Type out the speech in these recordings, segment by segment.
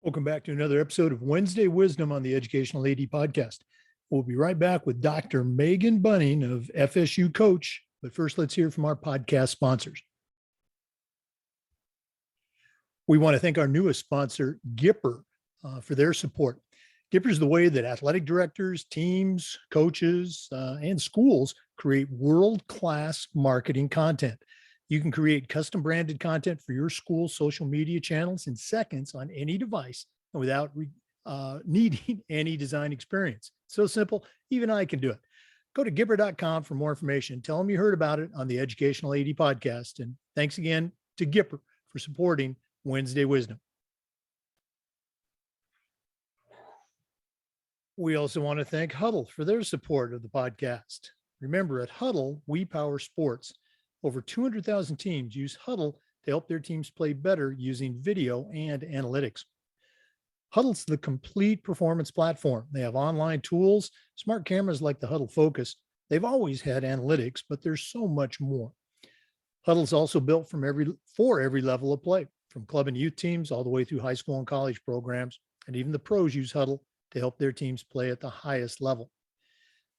Welcome back to another episode of Wednesday Wisdom on the Educational AD Podcast. We'll be right back with Dr. Megan Buning of FSU COACH. But first, let's hear from our podcast sponsors. We want to thank our newest sponsor, Gipper, for their support. Gipper is the way that athletic directors, teams, coaches, and schools create world-class marketing content. You can create custom branded content for your school's social media channels in seconds on any device and without needing any design experience. So simple, even I can do it. Go to Gipper.com for more information. Tell them you heard about it on the Educational AD Podcast. And thanks again to Gipper for supporting Wednesday Wisdom. We also want to thank Huddle for their support of the podcast. Remember, at Huddle, we power sports. Over 200,000 teams use Huddle to help their teams play better using video and analytics. Huddle's the complete performance platform. They have online tools, smart cameras like the Huddle Focus. They've always had analytics, but there's so much more. Huddle's also built for every level of play, from club and youth teams all the way through high school and college programs, and even the pros use Huddle to help their teams play at the highest level.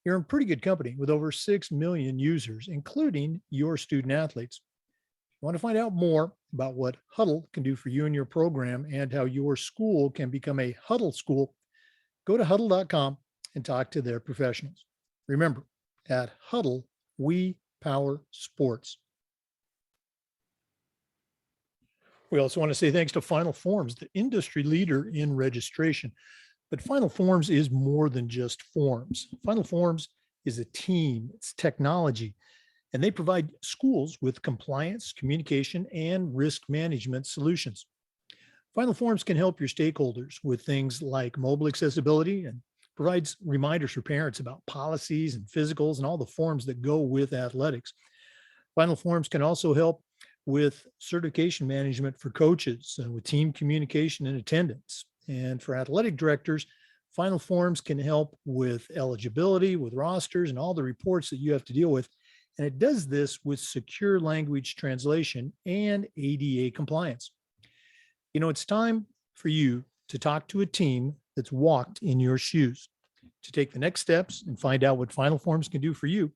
You're in pretty good company with over 6 million users, including your student athletes. If you want to find out more about what Huddle can do for you and your program and how your school can become a Huddle school, go to huddle.com and talk to their professionals. Remember, at Huddle, we power sports. We also want to say thanks to Final Forms, the industry leader in registration. But Final Forms is more than just forms. Final Forms is a team, it's technology, and they provide schools with compliance, communication, and risk management solutions. Final Forms can help your stakeholders with things like mobile accessibility and provides reminders for parents about policies and physicals and all the forms that go with athletics. Final Forms can also help with certification management for coaches, with team communication and attendance. And for athletic directors, Final Forms can help with eligibility, with rosters, and all the reports that you have to deal with. And it does this with secure language translation and ADA compliance. You know, it's time for you to talk to a team that's walked in your shoes. To take the next steps and find out what Final Forms can do for you,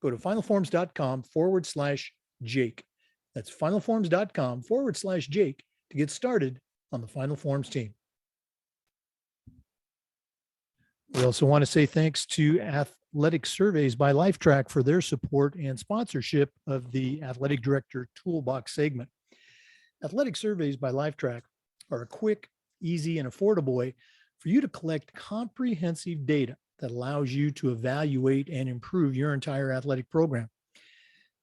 go to finalforms.com/Jake. That's finalforms.com/Jake to get started on the Final Forms team. We also want to say thanks to Athletic Surveys by Lifetrack for their support and sponsorship of the Athletic Director Toolbox segment. Athletic Surveys by Lifetrack are a quick, easy, and affordable way for you to collect comprehensive data that allows you to evaluate and improve your entire athletic program.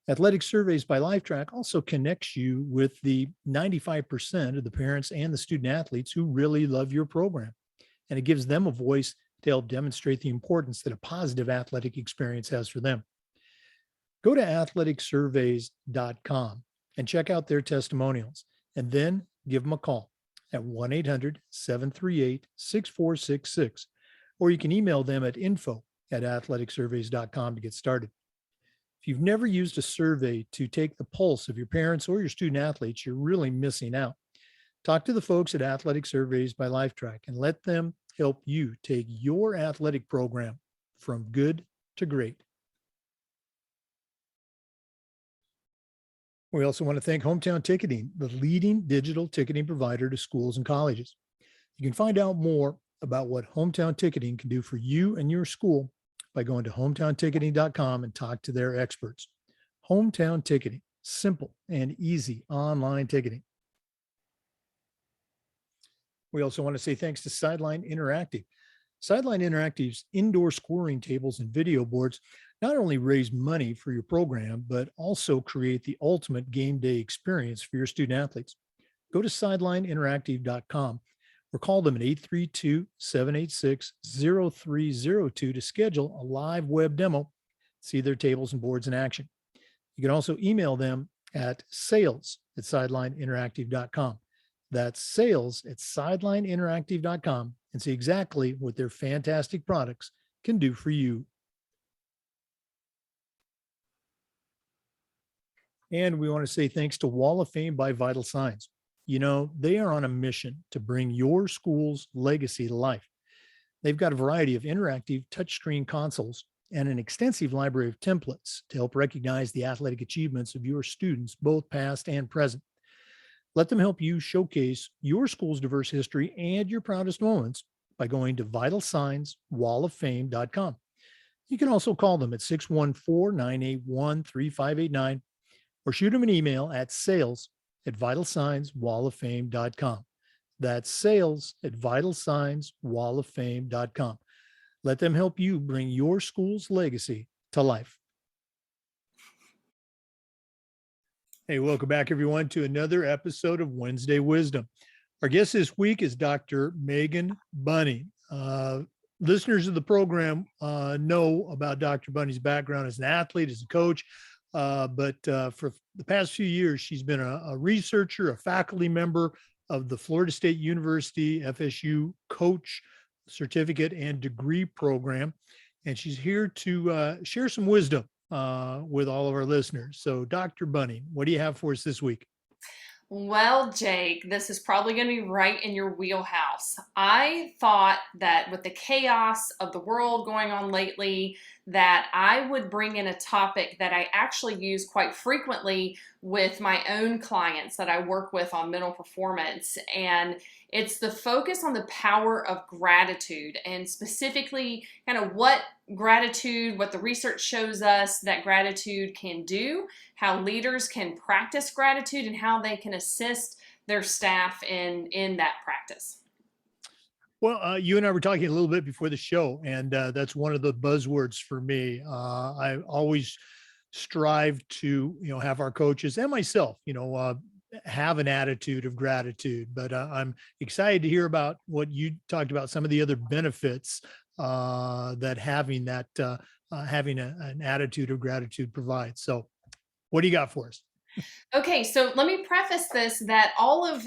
Athletic Surveys by Lifetrack also connects you with the 95% of the parents and the student athletes who really love your program, and it gives them a voice to help demonstrate the importance that a positive athletic experience has for them. Go to athleticsurveys.com and check out their testimonials, and then give them a call at 1-800-738-6466, or you can email them at info@athleticsurveys.com to get started. If you've never used a survey to take the pulse of your parents or your student athletes, you're really missing out. Talk to the folks at Athletic Surveys by Lifetrack and let them help you take your athletic program from good to great. We also want to thank Hometown Ticketing, the leading digital ticketing provider to schools and colleges. You can find out more about what Hometown Ticketing can do for you and your school by going to hometownticketing.com and talk to their experts. Hometown Ticketing, simple and easy online ticketing. We also want to say thanks to Sideline Interactive. Sideline Interactive's indoor scoring tables and video boards not only raise money for your program, but also create the ultimate game day experience for your student athletes. Go to sidelineinteractive.com or call them at 832-786-0302 to schedule a live web demo, see their tables and boards in action. You can also email them at sales@sidelineinteractive.com. That's sales@sidelineinteractive.com and see exactly what their fantastic products can do for you. And we want to say thanks to Wall of Fame by Vital Signs. They are on a mission to bring your school's legacy to life. They've got a variety of interactive touchscreen consoles and an extensive library of templates to help recognize the athletic achievements of your students, both past and present. Let them help you showcase your school's diverse history and your proudest moments by going to vitalsignswalloffame.com. You can also call them at 614-981-3589 or shoot them an email at sales@vitalsignswalloffame.com. That's sales@vitalsignswalloffame.com. Let them help you bring your school's legacy to life. Hey, welcome back, everyone, to another episode of Wednesday Wisdom. Our guest this week is Dr. Megan Buning. Listeners of the program know about Dr. Buning's background as an athlete, as a coach, but for the past few years, she's been a researcher, a faculty member of the Florida State University FSU COACH certificate and degree program, and she's here to share some wisdom with all of our listeners. So, Dr. Buning, what do you have for us this week? Well, Jake, this is probably going to be right in your wheelhouse. I thought that with the chaos of the world going on lately, that I would bring in a topic that I actually use quite frequently with my own clients that I work with on mental performance. And it's the focus on the power of gratitude, and specifically kind of what the research shows us that gratitude can do, how leaders can practice gratitude, and how they can assist their staff in that practice. Well, you and I were talking a little bit before the show, and that's one of the buzzwords for me. I always strive to, have our coaches and myself, have an attitude of gratitude. But I'm excited to hear about what you talked about, some of the other benefits that having an attitude of gratitude provides. So, what do you got for us? Okay, so let me preface this that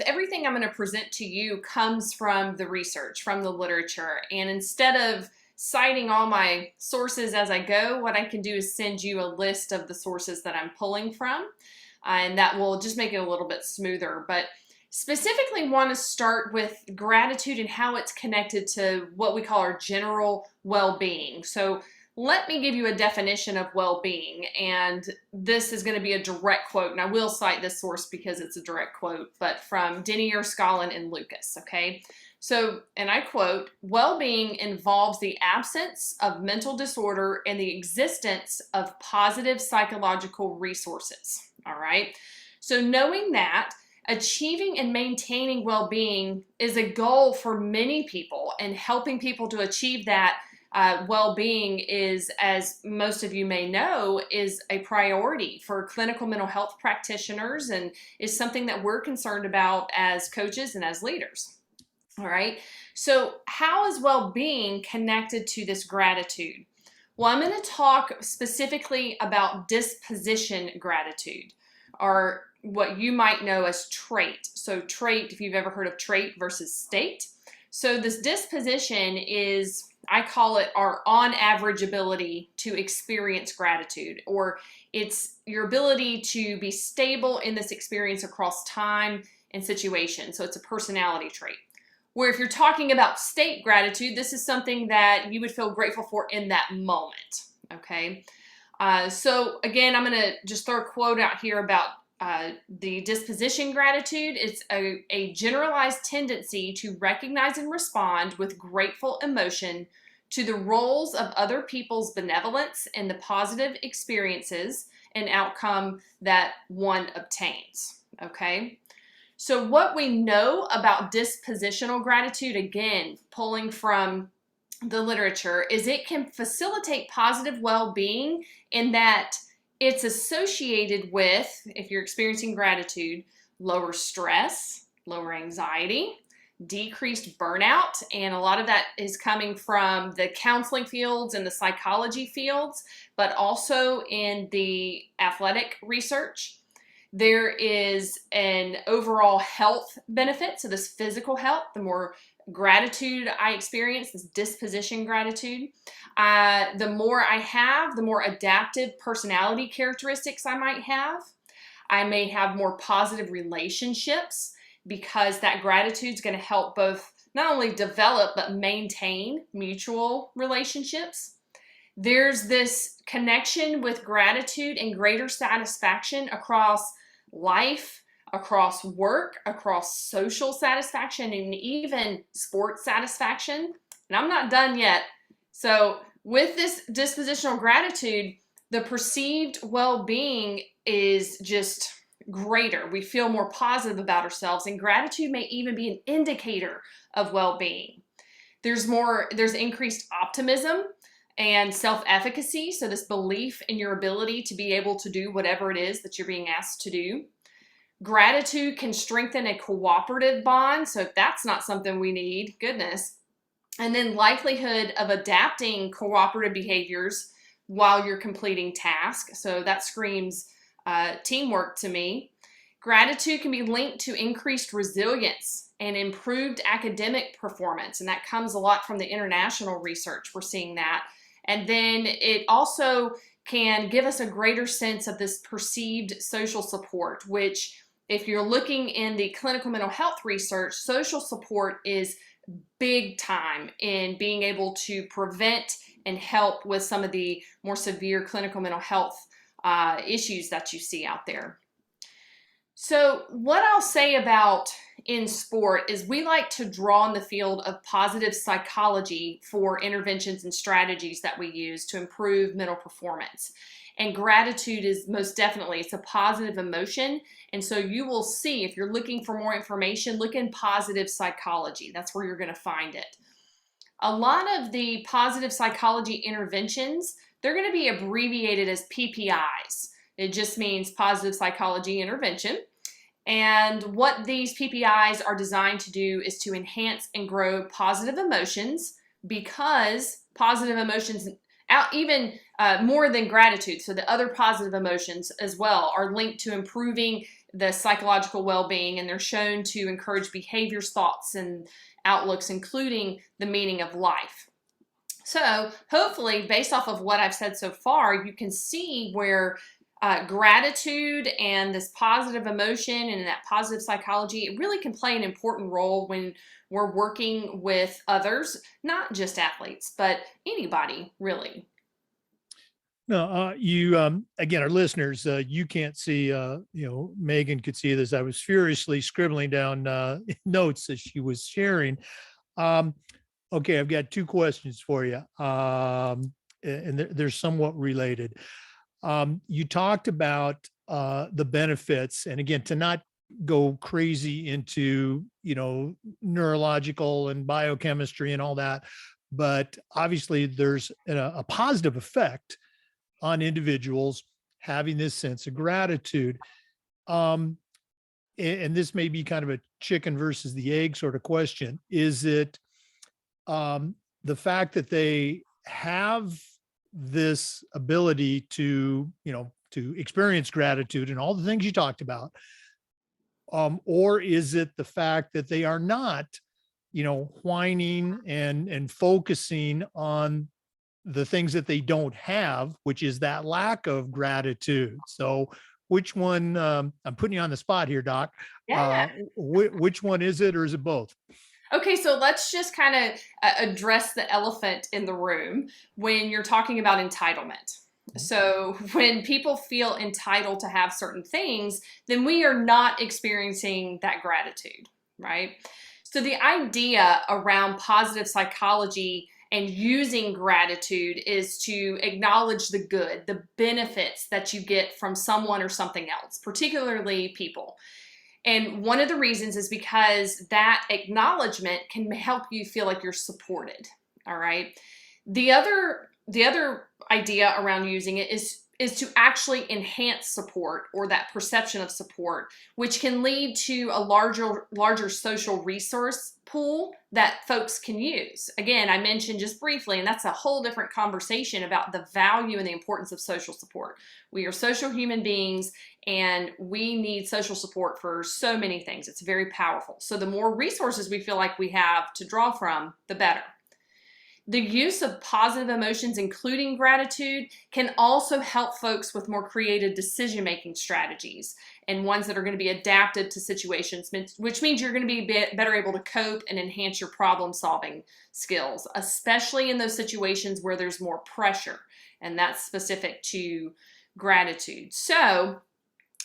everything I'm going to present to you comes from the research, from the literature. And instead of citing all my sources as I go, what I can do is send you a list of the sources that I'm pulling from, and that will just make it a little bit smoother. But specifically want to start with gratitude and how it's connected to what we call our general well-being. So let me give you a definition of well-being, and this is going to be a direct quote, and I will cite this source because it's a direct quote, but from Denier, Scollin, and Lucas, okay? So, and I quote, "Well-being involves the absence of mental disorder and the existence of positive psychological resources," all right? So knowing that, achieving and maintaining well-being is a goal for many people, and helping people to achieve that well-being is, as most of you may know, is a priority for clinical mental health practitioners, and is something that we're concerned about as coaches and as leaders. All right. So how is well-being connected to this gratitude? Well, I'm going to talk specifically about disposition gratitude, or what you might know as trait. So trait, if you've ever heard of trait versus state. So this disposition is, I call it our on average ability to experience gratitude, or it's your ability to be stable in this experience across time and situation. So it's a personality trait. Where if you're talking about state gratitude, this is something that you would feel grateful for in that moment, okay? So again, I'm going to just throw a quote out here about the disposition gratitude. It's a generalized tendency to recognize and respond with grateful emotion to the roles of other people's benevolence and the positive experiences and outcome that one obtains, okay? So what we know about dispositional gratitude, again, pulling from the literature, is it can facilitate positive well-being in that it's associated with, if you're experiencing gratitude, lower stress, lower anxiety, decreased burnout, and a lot of that is coming from the counseling fields and the psychology fields, but also in the athletic research. There is an overall health benefit, so this physical health, the more gratitude I experience, this disposition gratitude, the more I have, the more adaptive personality characteristics I might have. I may have more positive relationships. because that gratitude is going to help both not only develop but maintain mutual relationships. There's this connection with gratitude and greater satisfaction across life, across work, across social satisfaction, and even sports satisfaction. And I'm not done yet. So with this dispositional gratitude, the perceived well-being is just greater. We feel more positive about ourselves, and gratitude may even be an indicator of well-being. There's increased optimism and self-efficacy. So this belief in your ability to be able to do whatever it is that you're being asked to do. Gratitude can strengthen a cooperative bond. So if that's not something we need, goodness. And then likelihood of adapting cooperative behaviors while you're completing tasks. So that screams teamwork to me. Gratitude can be linked to increased resilience and improved academic performance. And that comes a lot from the international research. We're seeing that. And then it also can give us a greater sense of this perceived social support, which if you're looking in the clinical mental health research, social support is big time in being able to prevent and help with some of the more severe clinical mental health issues that you see out there. So what I'll say about in sport is we like to draw in the field of positive psychology for interventions and strategies that we use to improve mental performance. And gratitude is most definitely, it's a positive emotion. And so you will see, if you're looking for more information, look in positive psychology. That's where you're going to find it. A lot of the positive psychology interventions, they're going to be abbreviated as PPIs. It just means positive psychology intervention. And what these PPIs are designed to do is to enhance and grow positive emotions, because positive emotions, even more than gratitude, so the other positive emotions as well, are linked to improving the psychological well-being, and they're shown to encourage behaviors, thoughts, and outlooks, including the meaning of life. So hopefully, based off of what I've said so far, you can see where gratitude and this positive emotion and that positive psychology, it really can play an important role when we're working with others, not just athletes, but anybody really. No, you, again, our listeners, you can't see, Megan could see this. I was furiously scribbling down notes as she was sharing. Okay, I've got two questions for you, and they're somewhat related. You talked about the benefits, and again, to not go crazy into, neurological and biochemistry and all that, but obviously there's a positive effect on individuals having this sense of gratitude. And this may be kind of a chicken versus the egg sort of question. Is it the fact that they have this ability to, to experience gratitude and all the things you talked about? Or is it the fact that they are not, whining and focusing on the things that they don't have, which is that lack of gratitude? So which one, I'm putting you on the spot here, Doc. Yeah. Which one is it, or is it both? Okay, so let's just kind of address the elephant in the room when you're talking about entitlement. So when people feel entitled to have certain things, then we are not experiencing that gratitude, right? So the idea around positive psychology and using gratitude is to acknowledge the good, the benefits that you get from someone or something else, particularly people. And one of the reasons is because that acknowledgement can help you feel like you're supported. All right. The other idea around using it is to actually enhance support, or that perception of support, which can lead to a larger social resource pool that folks can use. Again, I mentioned just briefly, and that's a whole different conversation about the value and the importance of social support. We are social human beings, and we need social support for so many things. It's very powerful. So the more resources we feel like we have to draw from, the better. The use of positive emotions, including gratitude, can also help folks with more creative decision-making strategies and ones that are going to be adapted to situations, which means you're going to be better able to cope and enhance your problem-solving skills, especially in those situations where there's more pressure, and that's specific to gratitude. So,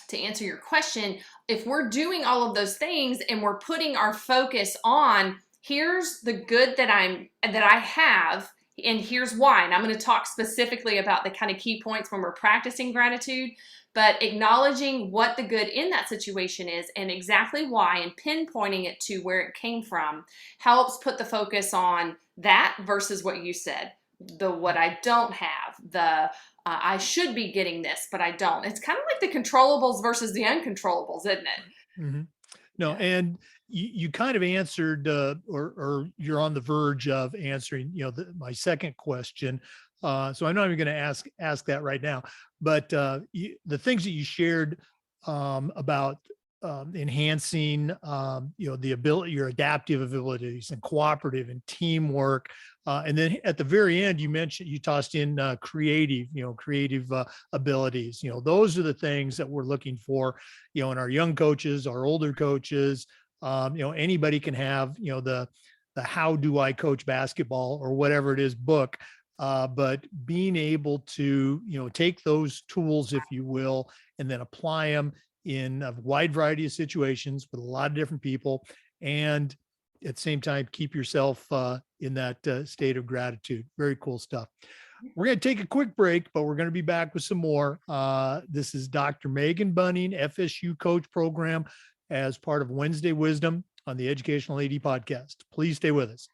to answer your question, if we're doing all of those things and we're putting our focus on here's the good that I have, and here's why. And I'm going to talk specifically about the kind of key points when we're practicing gratitude, but acknowledging what the good in that situation is and exactly why, and pinpointing it to where it came from, helps put the focus on that versus what you said, the what I don't have, the I should be getting this, but I don't. It's kind of like the controllables versus the uncontrollables, isn't it? Mhm. No, Yeah. and you kind of answered, or you're on the verge of answering, my second question. So I'm not even going to ask that right now. But the things that you shared about enhancing, the ability, your adaptive abilities and cooperative and teamwork. And then at the very end, you tossed in creative abilities. Those are the things that we're looking for, in our young coaches, our older coaches. Anybody can have, the How Do I Coach Basketball or whatever it is book. But being able to, take those tools, if you will, and then apply them in a wide variety of situations with a lot of different people, and at the same time, keep yourself in that state of gratitude. Very cool stuff. We're going to take a quick break, but we're going to be back with some more. This is Dr. Megan Buning, FSU Coach Program, as part of Wednesday Wisdom on the Educational AD Podcast. Please stay with us.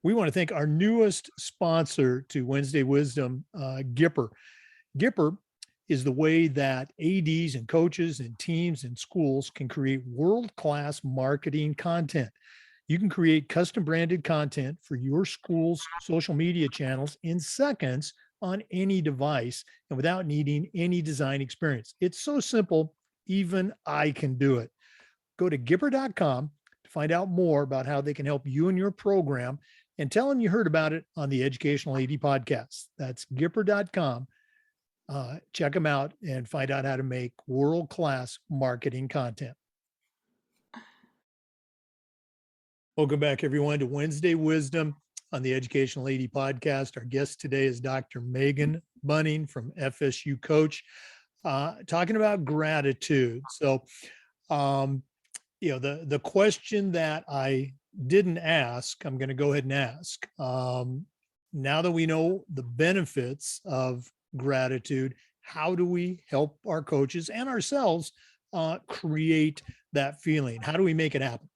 We want to thank our newest sponsor to Wednesday Wisdom, Gipper. Gipper is the way that ADs and coaches and teams and schools can create world-class marketing content. You can create custom branded content for your school's social media channels in seconds on any device and without needing any design experience. It's so simple, even I can do it. Go to Gipper.com to find out more about how they can help you and your program, and tell them you heard about it on the Educational AD Podcast. That's Gipper.com. Check them out and find out how to make world-class marketing content. Welcome back, everyone, to Wednesday Wisdom on the Educational AD Podcast. Our guest today is Dr. Megan Buning from FSU Coach, talking about gratitude. So, the question that I didn't ask, I'm going to go ahead and ask. Now that we know the benefits of gratitude, how do we help our coaches and ourselves create that feeling? How do we make it happen?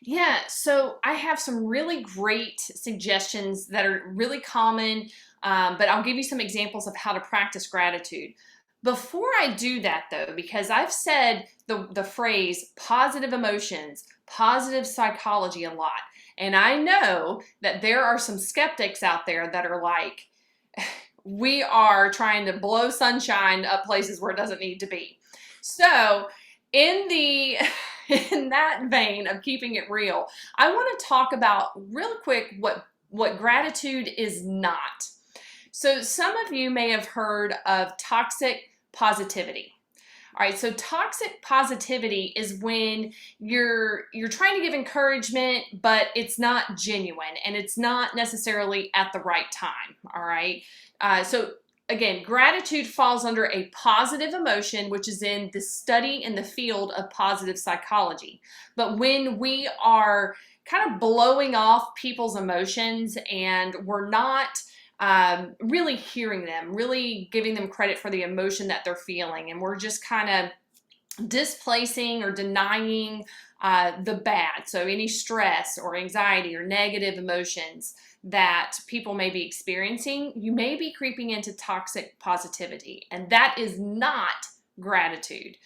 Yeah, so I have some really great suggestions that are really common, but I'll give you some examples of how to practice gratitude. Before I do that, though, because I've said the phrase positive emotions, positive psychology a lot, and I know that there are some skeptics out there that are like, we are trying to blow sunshine up places where it doesn't need to be. So, in that vein of keeping it real, I want to talk about real quick what gratitude is not. So some of you may have heard of toxic positivity. All right, so toxic positivity is when you're trying to give encouragement, but it's not genuine and it's not necessarily at the right time. All right, so again, gratitude falls under a positive emotion, which is in the study in the field of positive psychology. But when we are kind of blowing off people's emotions and we're not really hearing them, really giving them credit for the emotion that they're feeling, and we're just kind of displacing or denying the bad, so any stress or anxiety or negative emotions that people may be experiencing, you may be creeping into toxic positivity, and that is not gratitude.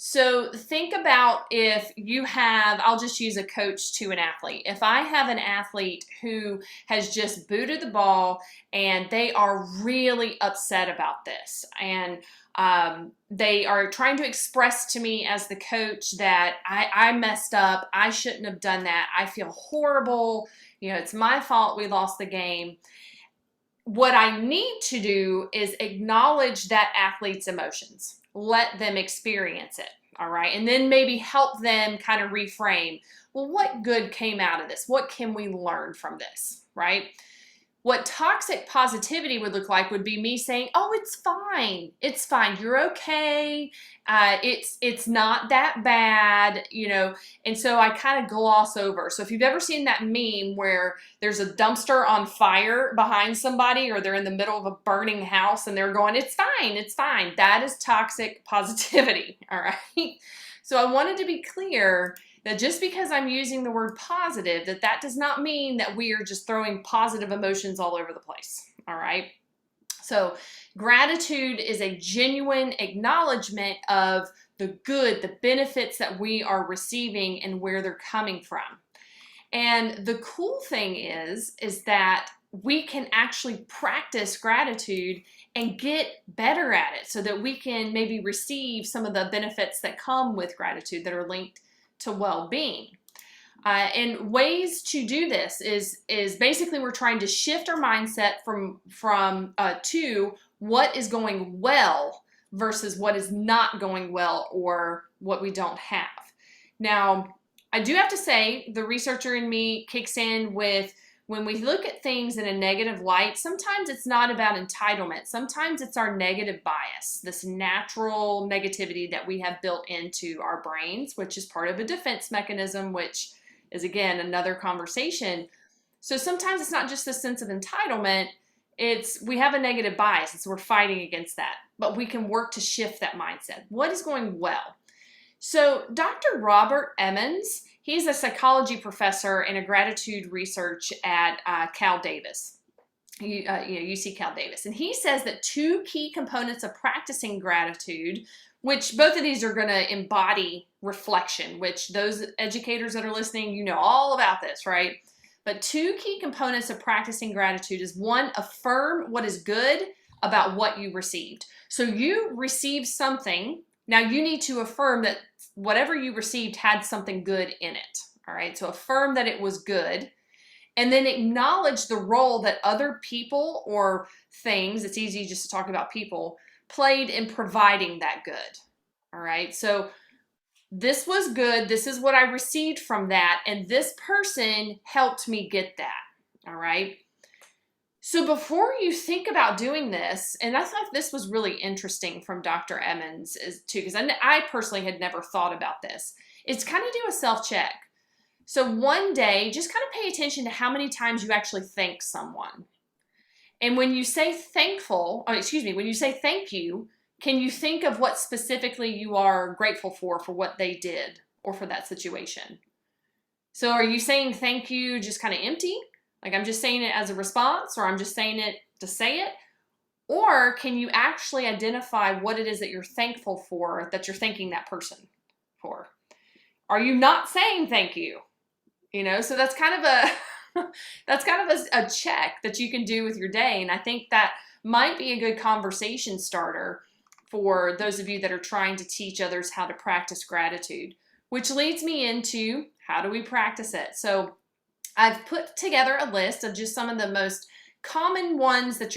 So think about if you have, I'll just use a coach to an athlete. If I have an athlete who has just booted the ball and they are really upset about this, and they are trying to express to me as the coach that I messed up, I shouldn't have done that, I feel horrible, it's my fault we lost the game. What I need to do is acknowledge that athlete's emotions. Let them experience it, all right? And then maybe help them kind of reframe. Well, what good came out of this? What can we learn from this, right? What toxic positivity would look like would be me saying, oh, it's fine. It's fine. You're okay. It's not that bad, and so I kind of gloss over. So if you've ever seen that meme where there's a dumpster on fire behind somebody, or they're in the middle of a burning house and they're going, it's fine, it's fine. That is toxic positivity, all right? So I wanted to be clear that just because I'm using the word positive, that does not mean that we are just throwing positive emotions all over the place, all right? So gratitude is a genuine acknowledgement of the good, the benefits that we are receiving and where they're coming from. And the cool thing is that we can actually practice gratitude and get better at it so that we can maybe receive some of the benefits that come with gratitude that are linked to well-being. And ways to do this is basically we're trying to shift our mindset from to what is going well versus what is not going well or what we don't have. Now, I do have to say the researcher in me kicks in with when we look at things in a negative light, sometimes it's not about entitlement. Sometimes it's our negative bias, this natural negativity that we have built into our brains, which is part of a defense mechanism, which is, again, another conversation. So sometimes it's not just a sense of entitlement. We have a negative bias, and so we're fighting against that. But we can work to shift that mindset. What is going well? So Dr. Robert Emmons, he's a psychology professor and a gratitude research at Cal Davis, UC Cal Davis. And he says that two key components of practicing gratitude, which both of these are going to embody reflection, which those educators that are listening, you know all about this, right? But two key components of practicing gratitude is one, affirm what is good about what you received. So you received something. Now you need to affirm that whatever you received had something good in it. All right. So affirm that it was good, and then acknowledge the role that other people or things, it's easy just to talk about people, played in providing that good. All right. So this was good. This is what I received from that. And this person helped me get that. All right. So before you think about doing this, and I thought this was really interesting from Dr. Emmons too, because I personally had never thought about this. It's kind of do a self-check. So one day, just kind of pay attention to how many times you actually thank someone. And when you say when you say thank you, can you think of what specifically you are grateful for what they did or for that situation? So are you saying thank you just kind of empty? Like I'm just saying it as a response, or I'm just saying it to say it? Or can you actually identify what it is that you're thankful for, that you're thanking that person for? Are you not saying thank you? So that's kind of a check that you can do with your day. And I think that might be a good conversation starter for those of you that are trying to teach others how to practice gratitude, which leads me into how do we practice it? So I've put together a list of just some of the most common ones that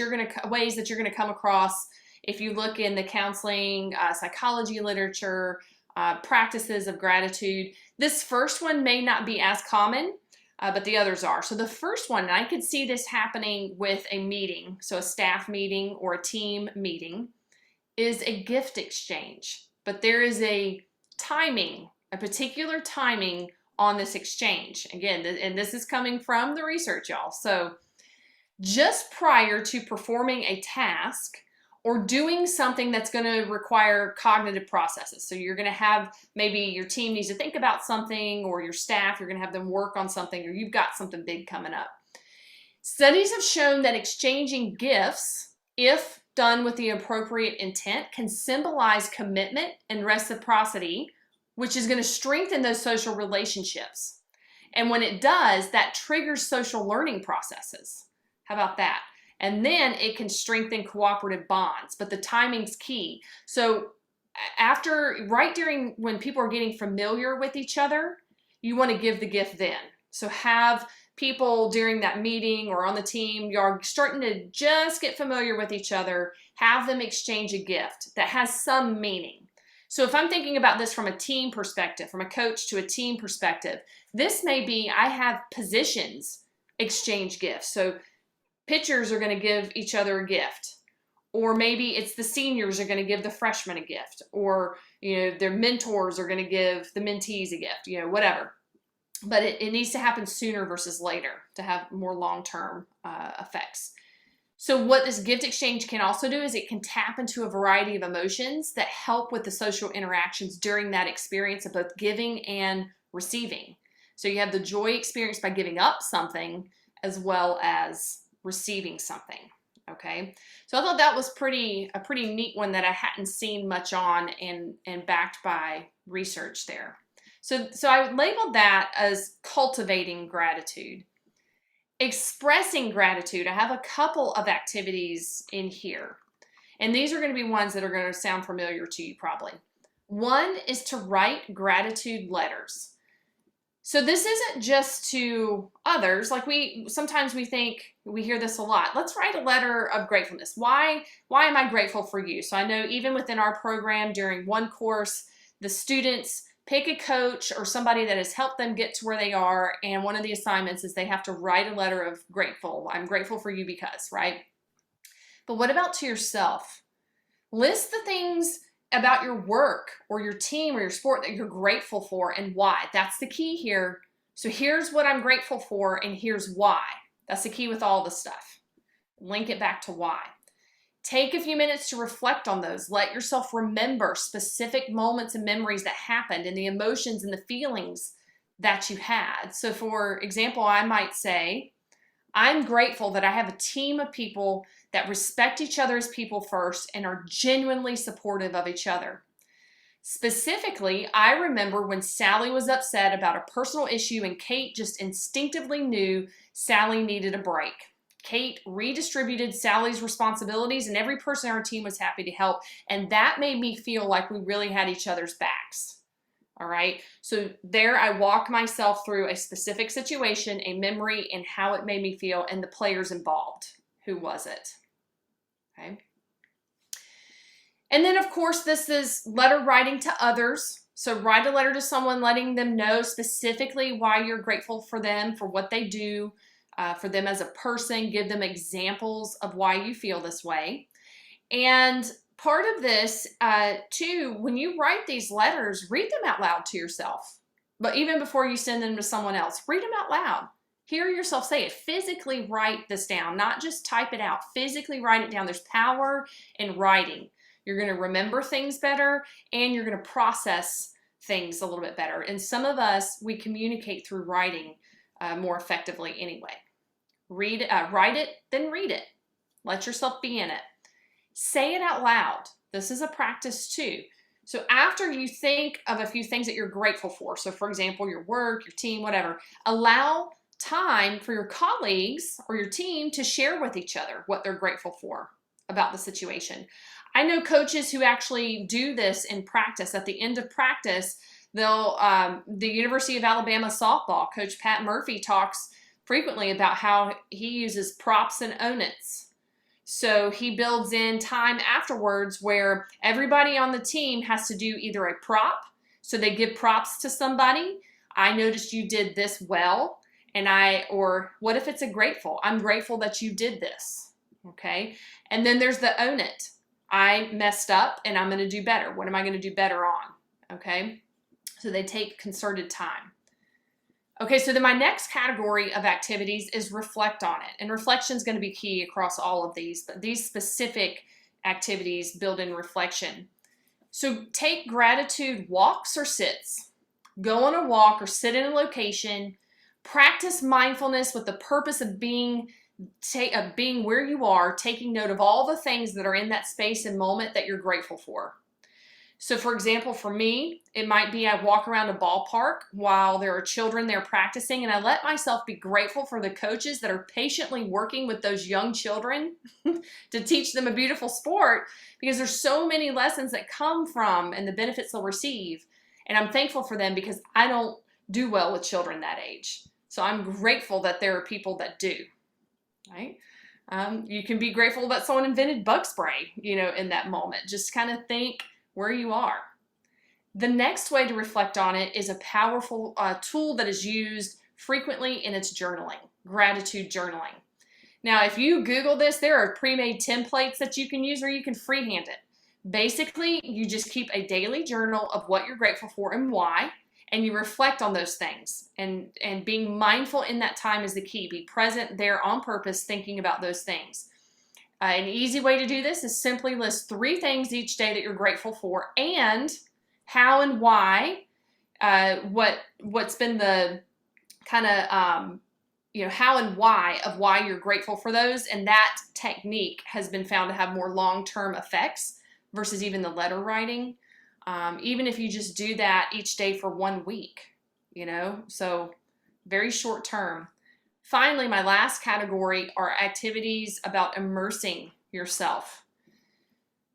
ways that you're going to come across if you look in the counseling, psychology literature, practices of gratitude. This first one may not be as common, but the others are. So the first one, and I could see this happening with a meeting, so a staff meeting or a team meeting, is a gift exchange. But there is a particular timing on this exchange. Again, and this is coming from the research, y'all. So just prior to performing a task or doing something that's going to require cognitive processes. So you're going to have, maybe your team needs to think about something, or your staff, you're going to have them work on something, or you've got something big coming up. Studies have shown that exchanging gifts, if done with the appropriate intent, can symbolize commitment and reciprocity, which is going to strengthen those social relationships. And when it does, that triggers social learning processes. How about that? And then it can strengthen cooperative bonds, but the timing's key. So right during when people are getting familiar with each other, you want to give the gift then. So have people during that meeting or on the team, you're starting to just get familiar with each other, have them exchange a gift that has some meaning. So if I'm thinking about this from a team perspective, from a coach to a team perspective, this may be I have positions exchange gifts. So pitchers are going to give each other a gift. Or maybe it's the seniors are going to give the freshmen a gift. Or, their mentors are going to give the mentees a gift, whatever. But it needs to happen sooner versus later to have more long-term effects. So what this gift exchange can also do is it can tap into a variety of emotions that help with the social interactions during that experience of both giving and receiving. So you have the joy experience by giving up something as well as receiving something. Okay, so I thought that was a pretty neat one that I hadn't seen much on and backed by research there. So I labeled that as cultivating gratitude. Expressing gratitude, I have a couple of activities in here. And these are going to be ones that are going to sound familiar to you probably. One is to write gratitude letters. So this isn't just to others. Like sometimes we think, we hear this a lot. Let's write a letter of gratefulness. Why am I grateful for you? So I know even within our program during one course, the students pick a coach or somebody that has helped them get to where they are. And one of the assignments is they have to write a letter of grateful. I'm grateful for you because, right? But what about to yourself? List the things about your work or your team or your sport that you're grateful for and why. That's the key here. So here's what I'm grateful for and here's why. That's the key with all the stuff. Link it back to why. Take a few minutes to reflect on those. Let yourself remember specific moments and memories that happened and the emotions and the feelings that you had. So for example, I might say, I'm grateful that I have a team of people that respect each other as people first and are genuinely supportive of each other. Specifically, I remember when Sally was upset about a personal issue and Kate just instinctively knew Sally needed a break. Kate redistributed Sally's responsibilities and every person on our team was happy to help. And that made me feel like we really had each other's backs. All right. So there I walked myself through a specific situation, a memory, and how it made me feel and the players involved. Who was it? Okay. And then of course, this is letter writing to others. So write a letter to someone, letting them know specifically why you're grateful for them, for what they do, for them as a person. Give them examples of why you feel this way. And part of this, too, when you write these letters, read them out loud to yourself. But even before you send them to someone else, read them out loud. Hear yourself say it. Physically write this down, not just type it out. Physically write it down. There's power in writing. You're going to remember things better and you're going to process things a little bit better. And some of us, we communicate through writing more effectively anyway. Write it, then read it. Let yourself be in it. Say it out loud. This is a practice too. So after you think of a few things that you're grateful for, so for example, your work, your team, whatever, allow time for your colleagues or your team to share with each other what they're grateful for about the situation. I know coaches who actually do this in practice. At the end of practice, they'll, the University of Alabama softball, Coach Pat Murphy talks frequently about how he uses props and own-its. So he builds in time afterwards where everybody on the team has to do either a prop, so they give props to somebody. I noticed you did this well, or what if it's a grateful? I'm grateful that you did this, okay? And then there's the own it. I messed up and I'm gonna do better. What am I gonna do better on, okay? So they take concerted time. Okay, so then my next category of activities is reflect on it. And reflection is going to be key across all of these, but these specific activities build in reflection. So take gratitude walks or sits. Go on a walk or sit in a location. Practice mindfulness with the purpose of being being where you are, taking note of all the things that are in that space and moment that you're grateful for. So for example, for me, it might be I walk around a ballpark while there are children there practicing, and I let myself be grateful for the coaches that are patiently working with those young children to teach them a beautiful sport, because there's so many lessons that come from and the benefits they'll receive. And I'm thankful for them because I don't do well with children that age. So I'm grateful that there are people that do, right? You can be grateful that someone invented bug spray, in that moment. Just kind of think where you are. The next way to reflect on it is a powerful tool that is used frequently, and it's journaling, gratitude journaling. Now, if you Google this, there are pre-made templates that you can use, or you can freehand it. Basically, you just keep a daily journal of what you're grateful for and why, and you reflect on those things. And being mindful in that time is the key. Be present there on purpose, thinking about those things. An easy way to do this is simply list 3 things each day that you're grateful for, and how and why, what's been the kind of, how and why of why you're grateful for those. And that technique has been found to have more long-term effects versus even the letter writing. Even if you just do that each day for 1 week, so very short term. Finally, my last category are activities about immersing yourself.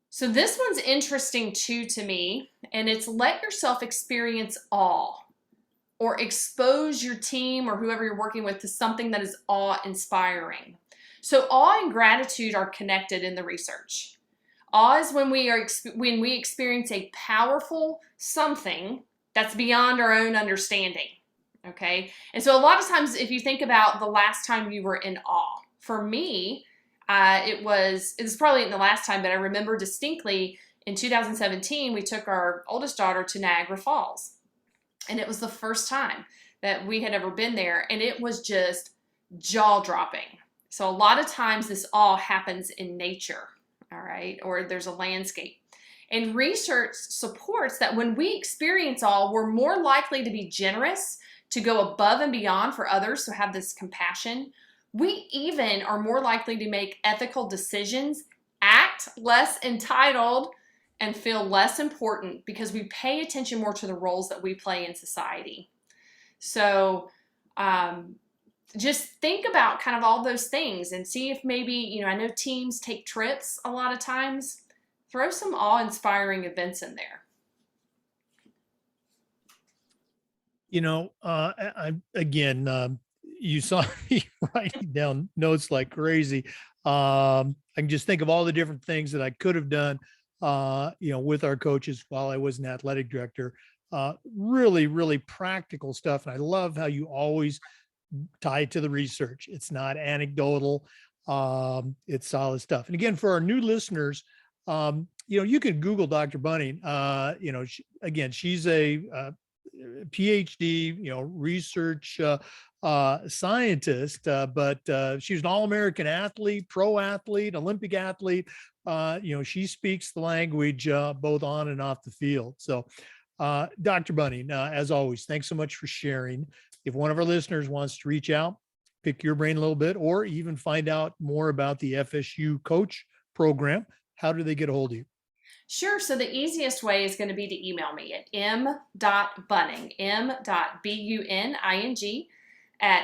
So this one's interesting too to me, and it's let yourself experience awe, or expose your team or whoever you're working with to something that is awe-inspiring. So awe and gratitude are connected in the research. Awe is when we experience a powerful something that's beyond our own understanding. Okay, and so a lot of times, if you think about the last time you were in awe, for me, it was probably in the last time, but I remember distinctly in 2017, we took our oldest daughter to Niagara Falls, and it was the first time that we had ever been there, and it was just jaw-dropping. So a lot of times this awe happens in nature, all right, or there's a landscape. And research supports that when we experience awe, we're more likely to be generous, to go above and beyond for others, so have this compassion. We even are more likely to make ethical decisions, act less entitled, and feel less important because we pay attention more to the roles that we play in society. So just think about kind of all those things and see if maybe, I know teams take trips a lot of times. Throw some awe-inspiring events in there. You saw me writing down notes like crazy. I can just think of all the different things that I could have done, with our coaches while I was an athletic director. Really, really practical stuff. And I love how you always tie it to the research. It's not anecdotal. It's solid stuff. And again, for our new listeners, you can Google Dr. Buning. She's a PhD, research scientist, but she was an all-American athlete, pro athlete, Olympic athlete. She speaks the language both on and off the field. So, Dr. Buning, as always, thanks so much for sharing. If one of our listeners wants to reach out, pick your brain a little bit, or even find out more about the FSU COACH program, how do they get a hold of you? Sure. So the easiest way is going to be to email me at m.buning, m.buning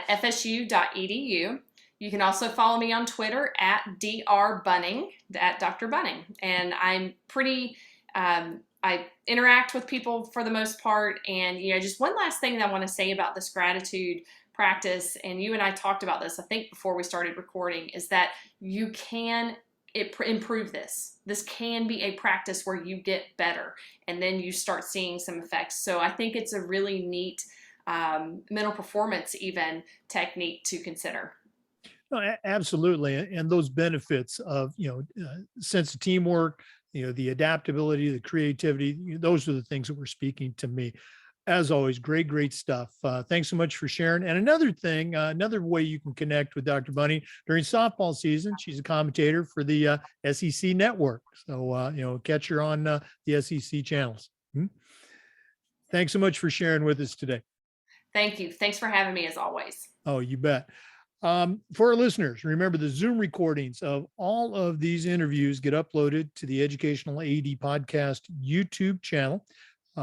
@fsu.edu. You can also follow me on Twitter at drbunning, at Dr. Buning. And I'm pretty, I interact with people for the most part. And, just one last thing that I want to say about this gratitude practice, and you and I talked about this, I think, before we started recording, is that you can improve this. This can be a practice where you get better and then you start seeing some effects. So I think it's a really neat mental performance even technique to consider. No, absolutely. And those benefits of, sense of teamwork, the adaptability, the creativity, those are the things that were speaking to me. As always, great stuff. Thanks so much for sharing. And another thing, another way you can connect with Dr. Buning during softball season, she's a commentator for the SEC network. So, catch her on the SEC channels. Thanks so much for sharing with us today. Thank you. Thanks for having me as always. Oh, you bet. For our listeners, remember the Zoom recordings of all of these interviews get uploaded to the Educational AD Podcast YouTube channel.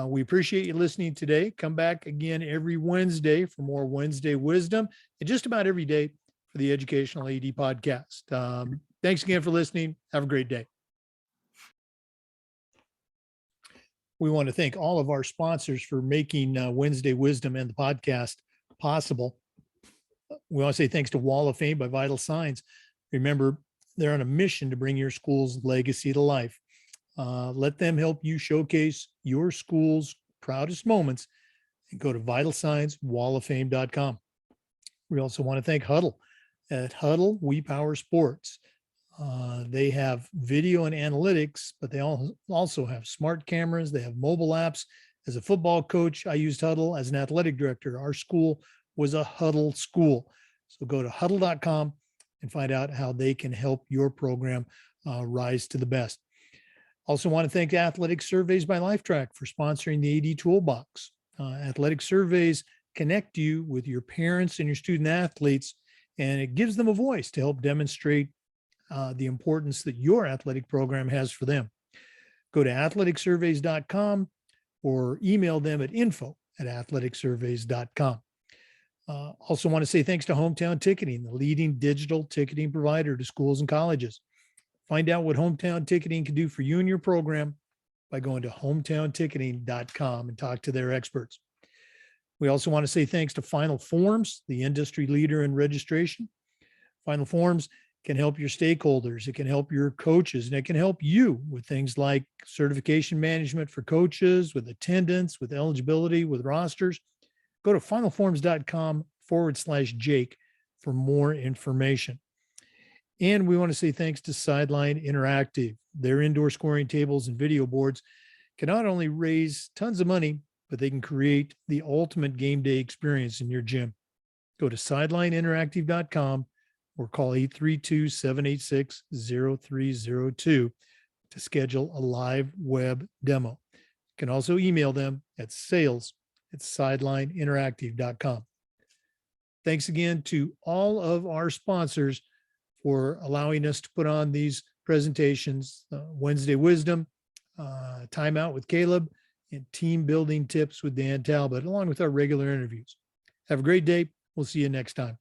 We appreciate you listening today. Come back again every Wednesday for more Wednesday wisdom, and just about every day for the Educational AD Podcast. Thanks again for listening. Have a great day. We want to thank all of our sponsors for making Wednesday Wisdom and the podcast possible. We want to say thanks to Wall of Fame by Vital Signs. Remember, they're on a mission to bring your school's legacy to life. Let them help you showcase your school's proudest moments, and go to vitalsignswalloffame.com. We also want to thank Huddle. At Huddle, we power sports. They have video and analytics, but they also have smart cameras. They have mobile apps. As a football coach, I used Huddle. As an athletic director, our school was a Huddle school. So go to huddle.com and find out how they can help your program rise to the best. Also want to thank Athletic Surveys by LifeTrack for sponsoring the AD Toolbox. Athletic Surveys connect you with your parents and your student athletes, and it gives them a voice to help demonstrate the importance that your athletic program has for them. Go to athleticsurveys.com or email them at info@athleticsurveys.com. Also want to say thanks to Hometown Ticketing, the leading digital ticketing provider to schools and colleges. Find out what Hometown Ticketing can do for you and your program by going to hometownticketing.com and talk to their experts. We also want to say thanks to Final Forms, the industry leader in registration. Final Forms can help your stakeholders, it can help your coaches, and it can help you with things like certification management for coaches, with attendance, with eligibility, with rosters. Go to finalforms.com/Jake for more information. And we want to say thanks to Sideline Interactive. Their indoor scoring tables and video boards can not only raise tons of money, but they can create the ultimate game day experience in your gym. Go to sidelineinteractive.com or call 832-786-0302 to schedule a live web demo. You can also email them at sales@sidelineinteractive.com. Thanks again to all of our sponsors for allowing us to put on these presentations, Wednesday Wisdom, Time Out with Caleb, and Team Building Tips with Dan Talbot, along with our regular interviews. Have a great day. We'll see you next time.